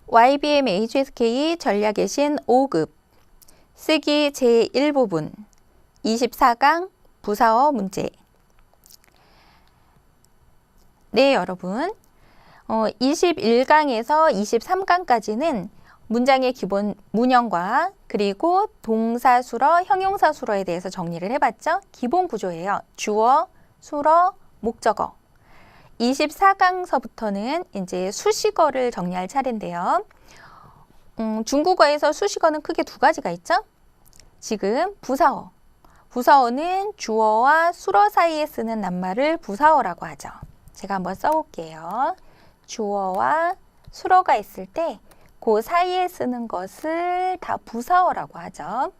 YBM HSK 전략의 신 5급 쓰기 제1부분 24강 부사어 문제. 네, 여러분. 21강에서 23강까지는 문장의 기본 문형과 그리고 동사 수러, 형용사 수러에 대해서 정리를 해봤죠. 기본 구조예요. 주어, 수러, 목적어. 24강서부터는 이제 수식어를 정리할 차례인데요. 중국어에서 수식어는 크게 두 가지가 있죠. 지금 부사어. 부사어는 주어와 수러 사이에 쓰는 낱말을 부사어라고 하죠. 제가 한번 써볼게요. 주어와 수러가 있을 때 그 사이에 쓰는 것을 다 부사어라고 하죠.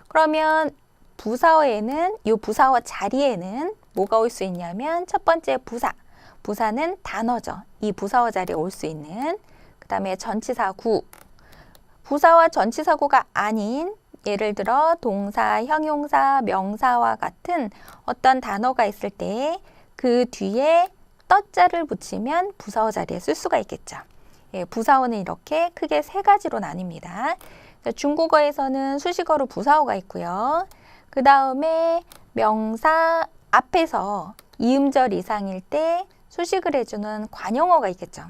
그러면 부사어에는, 이 부사어 자리에는 뭐가 올 수 있냐면 첫 번째 부사. 부사는 단어죠. 이 부사어 자리에 올 수 있는. 그 다음에 전치사구. 부사와 전치사구가 아닌 예를 들어 동사, 형용사, 명사와 같은 어떤 단어가 있을 때 그 뒤에 떠자를 붙이면 부사어 자리에 쓸 수가 있겠죠. 예, 부사어는 이렇게 크게 세 가지로 나뉩니다. 중국어에서는 수식어로 부사어가 있고요. 그 다음에 명사 앞에서 이음절 이상일 때 수식을 해주는 관용어가 있겠죠.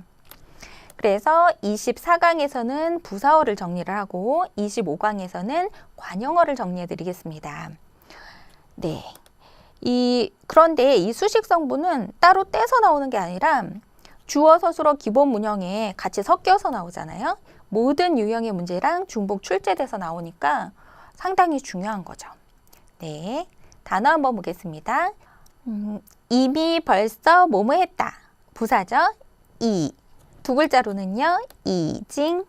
그래서 24강에서는 부사어를 정리를 하고 25강에서는 관용어를 정리해 드리겠습니다. 네. 그런데 이 수식 성분은 따로 떼서 나오는 게 아니라 주어, 서술어, 기본 문형에 같이 섞여서 나오잖아요. 모든 유형의 문제랑 중복 출제돼서 나오니까 상당히 중요한 거죠. 네. 단어 한번 보겠습니다. 이미 벌써 뭐뭐 했다. 부사죠. 두 글자로는요. 이징.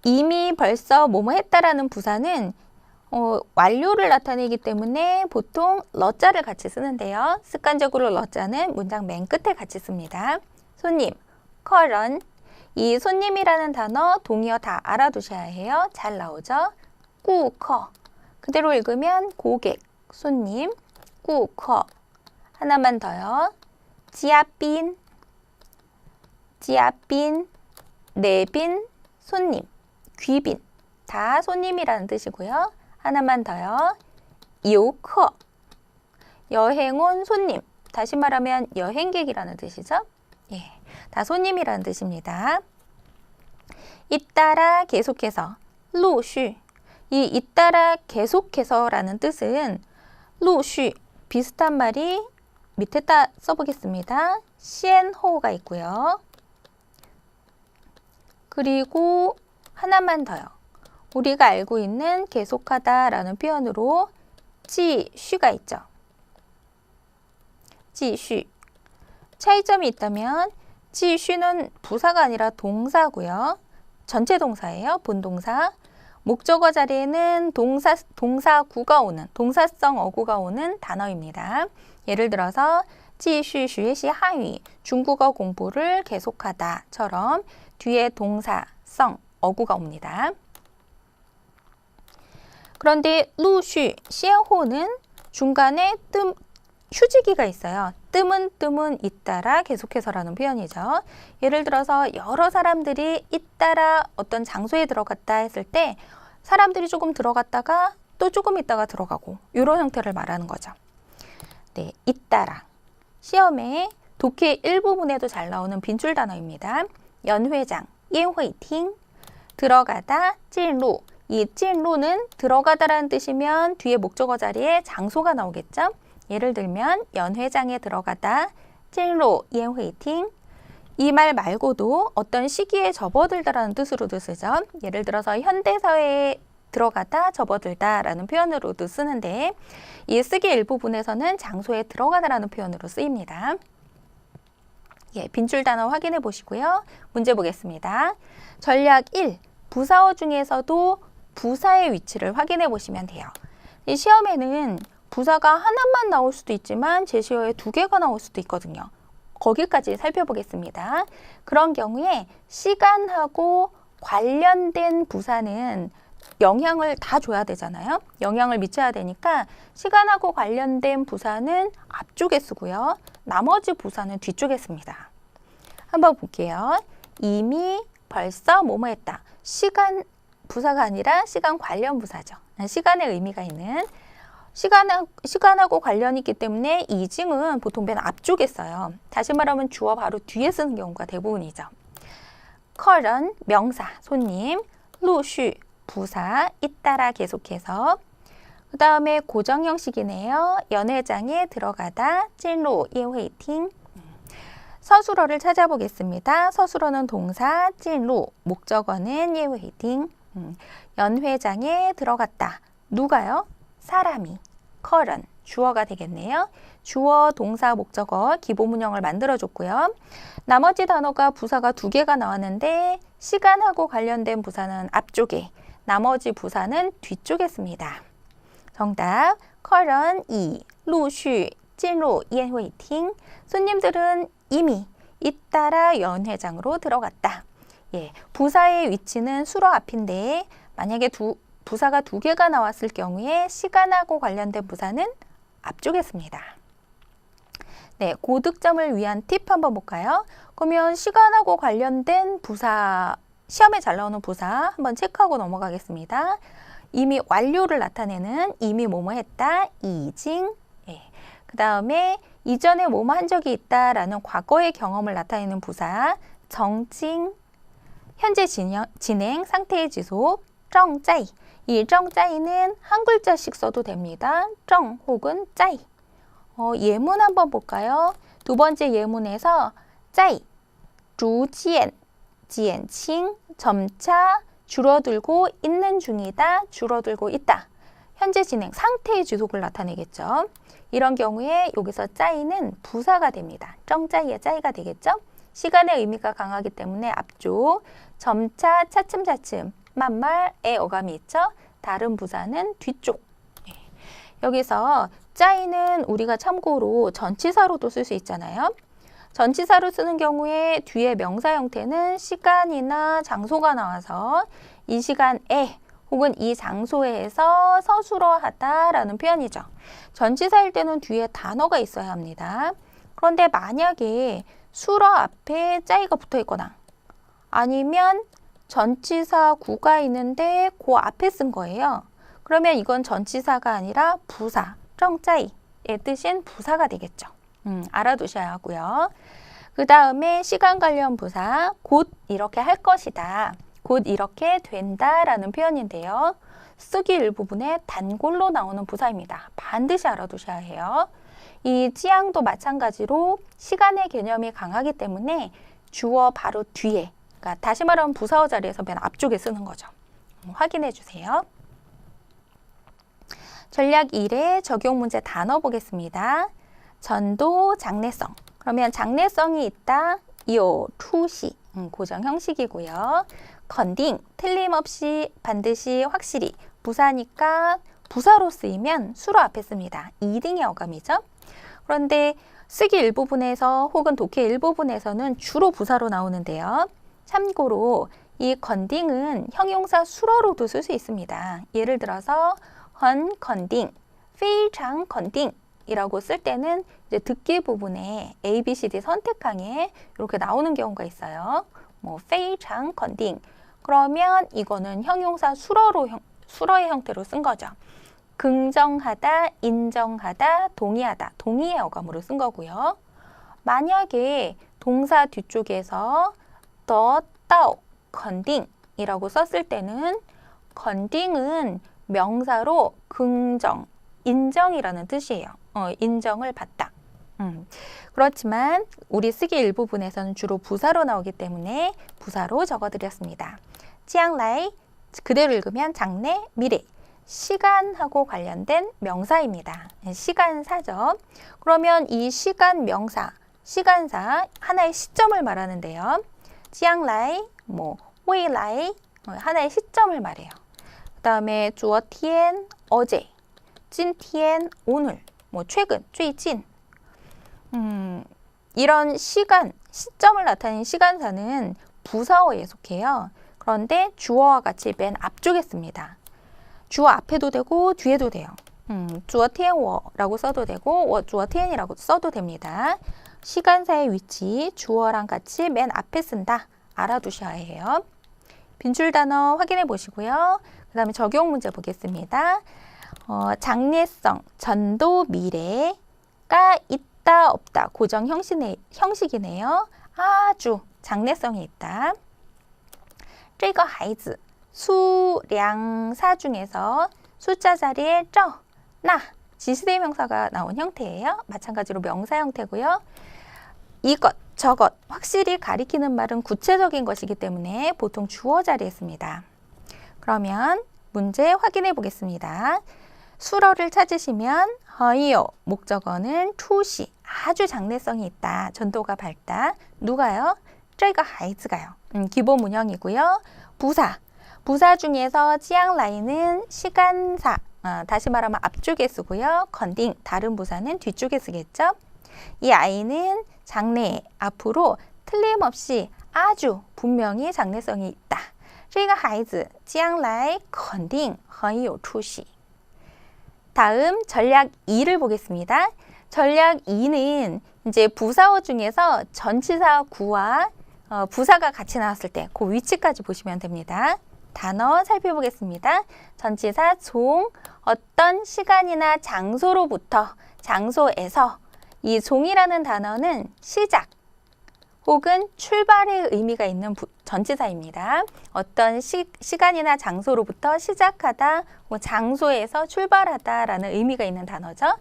이미 벌써 뭐뭐 했다라는 부사는 완료를 나타내기 때문에 보통 러자를 같이 쓰는데요. 습관적으로 러자는 문장 맨 끝에 같이 씁니다. 손님, 커런. 이 손님이라는 단어 동의어 다 알아두셔야 해요. 잘 나오죠? 꾸커. 그대로 읽으면 고객, 손님, 꾸커. 하나만 더요. 지아빈, 지아빈, 내빈, 손님, 귀빈. 다 손님이라는 뜻이고요. 하나만 더요. 요커. 여행 온 손님. 다시 말하면 여행객이라는 뜻이죠. 예, 다 손님이라는 뜻입니다. 잇따라 계속해서. 루쉬. 이 잇따라 계속해서라는 뜻은 루쉬. 비슷한 말이 밑에다 써보겠습니다. 시엔호가 있고요. 그리고 하나만 더요. 우리가 알고 있는 계속하다라는 표현으로 지쉬가 있죠. 지쉬. 차이점이 있다면 지쉬는 부사가 아니라 동사고요. 전체 동사예요. 본동사. 목적어 자리에는 동사구가 오는, 동사성 어구가 오는 단어입니다. 예를 들어서 继续学习汉语, 중국어 공부를 계속하다처럼 뒤에 동사성 어구가 옵니다. 그런데 루쉬, 시엔호는 중간에 휴지기가 있어요. 뜸은 잇따라 계속해서라는 표현이죠. 예를 들어서 여러 사람들이 잇따라 어떤 장소에 들어갔다 했을 때 사람들이 조금 들어갔다가 또 조금 있다가 들어가고 이런 형태를 말하는 거죠. 네, 잇따라. 시험에 독해 일부분에도 잘 나오는 빈줄 단어입니다. 연회장,宴会厅, 들어가다, 찐루. 이 찐루는 들어가다라는 뜻이면 뒤에 목적어 자리에 장소가 나오겠죠. 예를 들면 연회장에 들어가다, 찐루,宴会厅. 이 말 말고도 어떤 시기에 접어들다라는 뜻으로도 쓰죠. 예를 들어서 현대사회에 들어가다, 접어들다라는 표현으로도 쓰는데 이 쓰기 일부분에서는 장소에 들어가다라는 표현으로 쓰입니다. 예, 빈줄 단어 확인해 보시고요. 문제 보겠습니다. 전략 1. 부사어 중에서도 부사의 위치를 확인해 보시면 돼요. 이 시험에는 부사가 하나만 나올 수도 있지만 제시어에 2개가 나올 수도 있거든요. 거기까지 살펴보겠습니다. 그런 경우에 시간하고 관련된 부사는 영향을 다 줘야 되잖아요. 영향을 미쳐야 되니까 시간하고 관련된 부사는 앞쪽에 쓰고요. 나머지 부사는 뒤쪽에 씁니다. 한번 볼게요. 이미 벌써 뭐뭐 했다. 시간 부사가 아니라 시간 관련 부사죠. 시간의 의미가 있는 시간하고 관련이 있기 때문에 이징은 보통 맨 앞쪽에 써요. 다시 말하면 주어 바로 뒤에 쓰는 경우가 대부분이죠. 커런 명사 손님, 루슈 부사 잇따라 계속해서 그 다음에 고정 형식이네요. 연회장에 들어가다 찐로 예회팅 서술어를 찾아보겠습니다. 서술어는 동사 찐로 목적어는 예회팅 연회장에 들어갔다. 누가요? 사람이 커런 주어가 되겠네요. 주어, 동사, 목적어 기본문형을 만들어줬고요. 나머지 단어가 부사가 2개가 나왔는데 시간하고 관련된 부사는 앞쪽에, 나머지 부사는 뒤쪽에 씁니다. 정답, 커런 이, 루슈, 찐로 예회팅 손님들은 이미 잇따라 연회장으로 들어갔다. 예, 부사의 위치는 수로 앞인데 만약에 부사가 2개가 나왔을 경우에 시간하고 관련된 부사는 앞쪽에 씁니다. 네, 고득점을 위한 팁 한번 볼까요? 그러면 시간하고 관련된 부사, 시험에 잘 나오는 부사 한번 체크하고 넘어가겠습니다. 이미 완료를 나타내는 이미 뭐뭐 했다, 이징. 예. 그 다음에 이전에 뭐뭐 한 적이 있다라는 과거의 경험을 나타내는 부사, 정징. 현재 진행, 상태의 지속, 정짜이. 이 정짜이는 한 글자씩 써도 됩니다. 정 혹은 짜이. 예문 한번 볼까요? 2번째 예문에서 짜이, 주지엔, 지엔칭, 점차 줄어들고 있는 중이다, 줄어들고 있다. 현재 진행, 상태의 지속을 나타내겠죠. 이런 경우에 여기서 짜이는 부사가 됩니다. 정짜이의 짜이가 되겠죠. 시간의 의미가 강하기 때문에 앞쪽, 점차, 차츰차츰, 만말의 어감이 있죠. 다른 부사는 뒤쪽. 여기서 짜이는 우리가 참고로 전치사로도 쓸 수 있잖아요. 전치사로 쓰는 경우에 뒤에 명사 형태는 시간이나 장소가 나와서 이 시간에 혹은 이 장소에서 서술어하다라는 표현이죠. 전치사일 때는 뒤에 단어가 있어야 합니다. 그런데 만약에 술어 앞에 짜이가 붙어 있거나 아니면 전치사 구가 있는데 그 앞에 쓴 거예요. 그러면 이건 전치사가 아니라 부사, 정짜이의 뜻인 부사가 되겠죠. 알아두셔야 하고요. 그 다음에 시간 관련 부사, 곧 이렇게 할 것이다. 곧 이렇게 된다라는 표현인데요. 쓰기 일부분에 단골로 나오는 부사입니다. 반드시 알아두셔야 해요. 이 찌양도 마찬가지로 시간의 개념이 강하기 때문에 주어 바로 뒤에, 그러니까 다시 말하면 부사어 자리에서 맨 앞쪽에 쓰는 거죠. 확인해 주세요. 전략 1의 적용 문제 단어 보겠습니다. 전도, 장래성. 그러면 장래성이 있다. 요, 투시. 고정 형식이고요. 건딩, 틀림없이, 반드시, 확실히. 부사니까 부사로 쓰이면 수로 앞에 씁니다. 2등의 어감이죠. 그런데 쓰기 일부분에서 혹은 독해 일부분에서는 주로 부사로 나오는데요. 참고로 이 건딩은 형용사 수로로도 쓸 수 있습니다. 예를 들어서 헌 건딩, 非常 건딩 이라고 쓸 때는 이제 듣기 부분에 A, B, C, D 선택항에 이렇게 나오는 경우가 있어요. 뭐 非常 건딩. 그러면 이거는 형용사 수로의 형태로 쓴 거죠. 긍정하다, 인정하다, 동의하다, 동의의 어감으로 쓴 거고요. 만약에 동사 뒤쪽에서 더, 따오, 건딩이라고 썼을 때는 건딩은 명사로 긍정, 인정이라는 뜻이에요. 인정을 받다. 그렇지만 우리 쓰기 일부분에서는 주로 부사로 나오기 때문에 부사로 적어드렸습니다. 지앙라이 그대로 읽으면 장래, 미래. 시간하고 관련된 명사입니다. 시간사죠. 그러면 이 시간 명사, 시간사 하나의 시점을 말하는데요. 지앙라이, 웨이라이 하나의 시점을 말해요. 그 다음에 주어티엔 어제, 찐티엔 오늘, 최근, 최진. 이런 시간, 시점을 나타내는 시간사는 부사어에 속해요. 그런데 주어와 같이 맨 앞쪽에 씁니다. 주어 앞에도 되고 뒤에도 돼요. 주어 티엔워라고 써도 되고 주어 티엔이라고 써도 됩니다. 시간사의 위치 주어랑 같이 맨 앞에 쓴다. 알아두셔야 해요. 빈줄 단어 확인해 보시고요. 그 다음에 적용 문제 보겠습니다. 장래성, 전도, 미래가 있다, 없다. 고정 형식이네요. 아주 장래성이 있다. 这个孩子 수량사 중에서 숫자 자리에 나 지시대명사가 나온 형태예요. 마찬가지로 명사 형태고요. 이것, 저것 확실히 가리키는 말은 구체적인 것이기 때문에 보통 주어 자리에 씁니다. 그러면 문제 확인해 보겠습니다. 수러를 찾으시면 허이요 목적어는 투시 아주 장래성이 있다. 전도가 밝다. 누가요? 这个孩子가요. 기본 문형이고요. 부사 중에서 지양 라인은 시간사 다시 말하면 앞쪽에 쓰고요. 건딩 다른 부사는 뒤쪽에 쓰겠죠. 이 아이는 장래 앞으로 틀림없이 아주 분명히 장래성이 있다. 这个孩子将来肯定很有出息. 다음 전략 2를 보겠습니다. 전략 2는 이제 부사어 중에서 전치사 구와 부사가 같이 나왔을 때 그 위치까지 보시면 됩니다. 단어 살펴보겠습니다. 전치사 종, 어떤 시간이나 장소로부터, 장소에서. 이 종이라는 단어는 시작 혹은 출발의 의미가 있는 전치사입니다. 어떤 시간이나 장소로부터 시작하다, 장소에서 출발하다라는 의미가 있는 단어죠.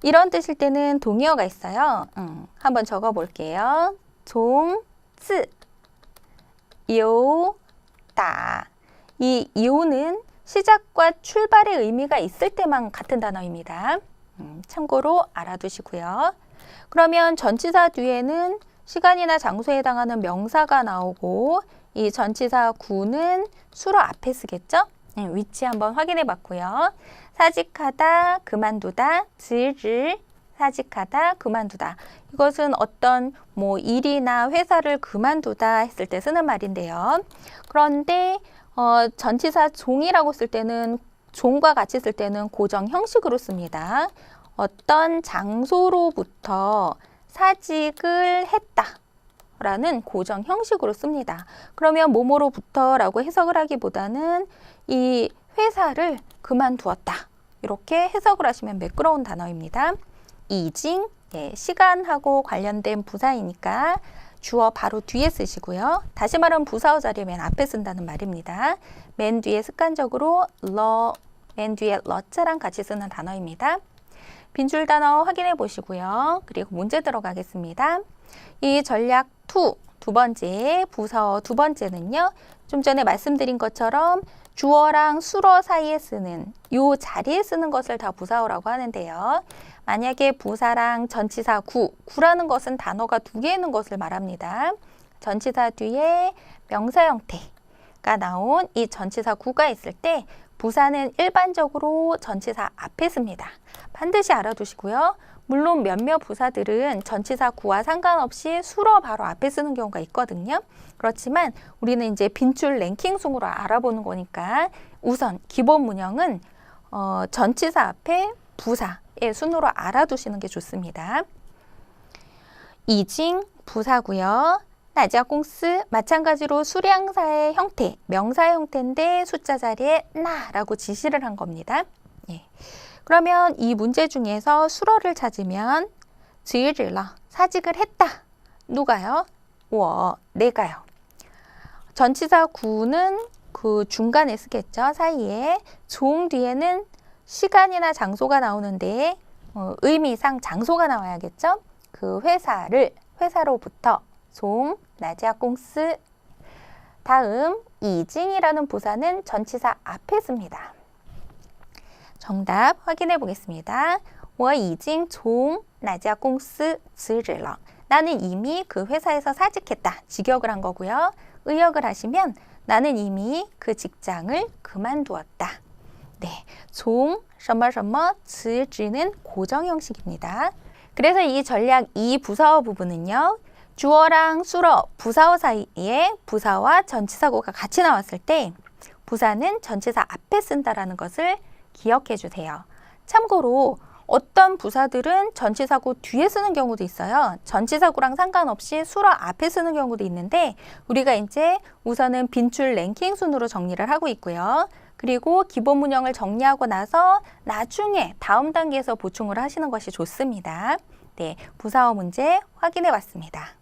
이런 뜻일 때는 동의어가 있어요. 한번 적어볼게요. 종, 쯔, 요, 다. 이 요는 시작과 출발의 의미가 있을 때만 같은 단어입니다. 참고로 알아두시고요. 그러면 전치사 뒤에는 시간이나 장소에 해당하는 명사가 나오고 이 전치사 구는 수로 앞에 쓰겠죠? 위치 한번 확인해 봤고요. 사직하다, 그만두다, 즈를 사직하다, 그만두다. 이것은 어떤 일이나 회사를 그만두다 했을 때 쓰는 말인데요. 그런데 전치사 종이라고 쓸 때는 종과 같이 쓸 때는 고정 형식으로 씁니다. 어떤 장소로부터 사직을 했다 라는 고정 형식으로 씁니다. 그러면 뭐뭐로부터 라고 해석을 하기보다는 이 회사를 그만두었다 이렇게 해석을 하시면 매끄러운 단어입니다. 이징, 시간하고 관련된 부사이니까 주어 바로 뒤에 쓰시고요. 다시 말하면 부사어 자리에 맨 앞에 쓴다는 말입니다. 맨 뒤에 습관적으로 맨 뒤에 러자랑 같이 쓰는 단어입니다. 빈줄 단어 확인해 보시고요. 그리고 문제 들어가겠습니다. 이 전략 2, 두 번째 부사어 두 번째는요. 좀 전에 말씀드린 것처럼 주어랑 수어 사이에 쓰는 요 자리에 쓰는 것을 다 부사어라고 하는데요. 만약에 부사랑 전치사 구라는 것은 단어가 두 개 있는 것을 말합니다. 전치사 뒤에 명사 형태가 나온 이 전치사 구가 있을 때 부사는 일반적으로 전치사 앞에 씁니다. 반드시 알아두시고요. 물론 몇몇 부사들은 전치사 구와 상관없이 수로 바로 앞에 쓰는 경우가 있거든요. 그렇지만 우리는 이제 빈줄 랭킹 순으로 알아보는 거니까 우선 기본 문형은 전치사 앞에 부사의 순으로 알아두시는 게 좋습니다. 이징 부사고요. 나지아공스 마찬가지로 수량사의 형태, 명사 형태인데 숫자 자리에 나라고 지시를 한 겁니다. 그러면 이 문제 중에서 수러를 찾으면 지르러 사직을 했다. 누가요? 내가요. 전치사 구는 그 중간에 쓰겠죠. 사이에. 종 뒤에는 시간이나 장소가 나오는데 의미상 장소가 나와야겠죠. 그 회사로부터 종, 나지아공스. 다음 이징이라는 부사는 전치사 앞에 씁니다. 정답 확인해 보겠습니다. 我已经从那家公司辞职了. 나는 이미 그 회사에서 사직했다. 직역을 한 거고요. 의역을 하시면 나는 이미 그 직장을 그만두었다. 네, 从什么什么辞职는 고정 형식입니다. 그래서 이 전략 2 부사어 부분은요. 주어랑 수어, 부사어 사이에 부사와 전치사구가 같이 나왔을 때 부사는 전치사 앞에 쓴다라는 것을 기억해 주세요. 참고로 어떤 부사들은 전치사구 뒤에 쓰는 경우도 있어요. 전치사구랑 상관없이 수어 앞에 쓰는 경우도 있는데 우리가 이제 우선은 빈출 랭킹 순으로 정리를 하고 있고요. 그리고 기본 문형을 정리하고 나서 나중에 다음 단계에서 보충을 하시는 것이 좋습니다. 네, 부사어 문제 확인해 봤습니다.